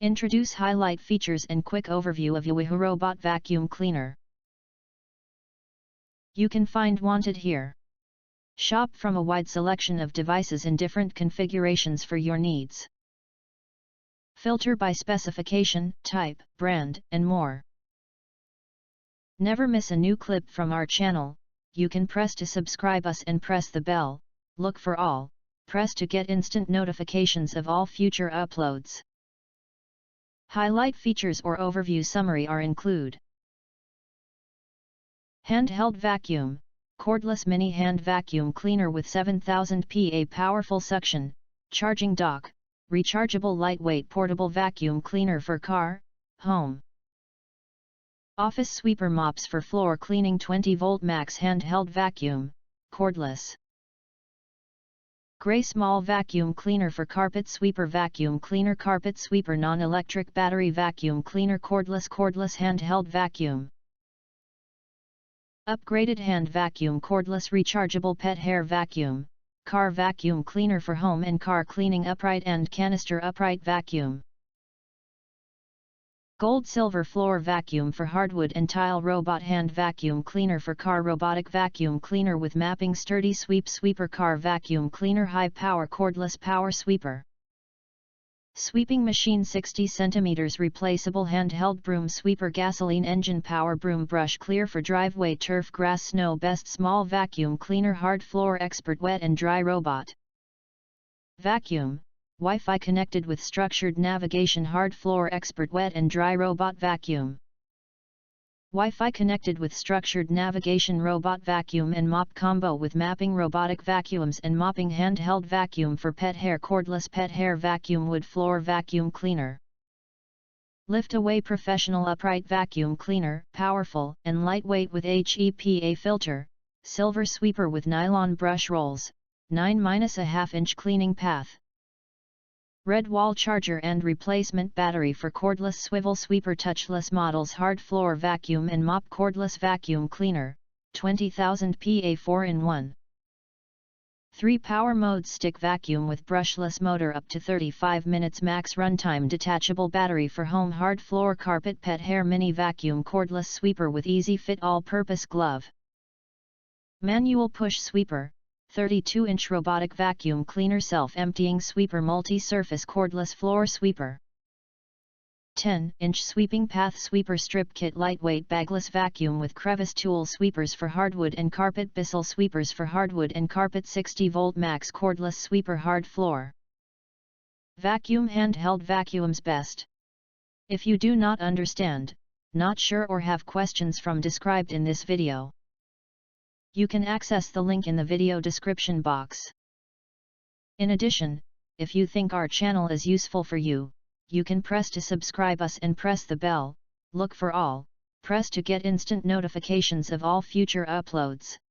Introduce highlight features and quick overview of YOHUIHU Robot Vacuum Cleaner. You can find wanted here. Shop from a wide selection of devices in different configurations for your needs. Filter by specification, type, brand, and more. Never miss a new clip from our channel. You can press to subscribe us and press the bell, look for all, press to get instant notifications of all future uploads. Highlight features or overview summary are include. Handheld vacuum, cordless mini hand vacuum cleaner with 7000 PA powerful suction, charging dock, rechargeable lightweight portable vacuum cleaner for car, home. Office sweeper mops for floor cleaning 20-volt max handheld vacuum, cordless. Gray small vacuum cleaner for carpet sweeper vacuum cleaner carpet sweeper non-electric battery vacuum cleaner cordless handheld vacuum. Upgraded hand vacuum cordless rechargeable pet hair vacuum, car vacuum cleaner for home and car cleaning upright and canister upright vacuum. Gold silver floor vacuum for hardwood and tile robot hand vacuum cleaner for car robotic vacuum cleaner with mapping sturdy sweeper car vacuum cleaner high power cordless power sweeper. Sweeping machine 60 cm replaceable handheld broom sweeper gasoline engine power broom brush clear for driveway turf grass snow best small vacuum cleaner hard floor expert wet and dry robot. Vacuum, Wi-Fi connected with structured navigation hard floor expert wet and dry robot vacuum. Wi-Fi connected with structured navigation robot vacuum and mop combo with mapping robotic vacuums and mopping handheld vacuum for pet hair cordless pet hair vacuum wood floor vacuum cleaner. Lift away professional upright vacuum cleaner powerful and lightweight with HEPA filter, silver sweeper with nylon brush rolls, 9-1/2 inch cleaning path. Red wall charger and replacement battery for cordless swivel sweeper touchless models hard floor vacuum and mop cordless vacuum cleaner, 20,000 PA 4-in-1. 3 power mode stick vacuum with brushless motor up to 35 minutes max runtime detachable battery for home hard floor carpet pet hair mini vacuum cordless sweeper with easy fit all-purpose glove. Manual push sweeper, 32-inch robotic vacuum cleaner self-emptying sweeper multi-surface cordless floor sweeper. 10-inch sweeping path sweeper strip kit lightweight bagless vacuum with crevice tool sweepers for hardwood and carpet bissel sweepers for hardwood and carpet 60-volt max cordless sweeper hard floor. Vacuum handheld vacuums best. If you do not understand, not sure or have questions from described in this video, you can access the link in the video description box. In addition, if you think our channel is useful for you, you can press to subscribe us and press the bell, look for all, press to get instant notifications of all future uploads.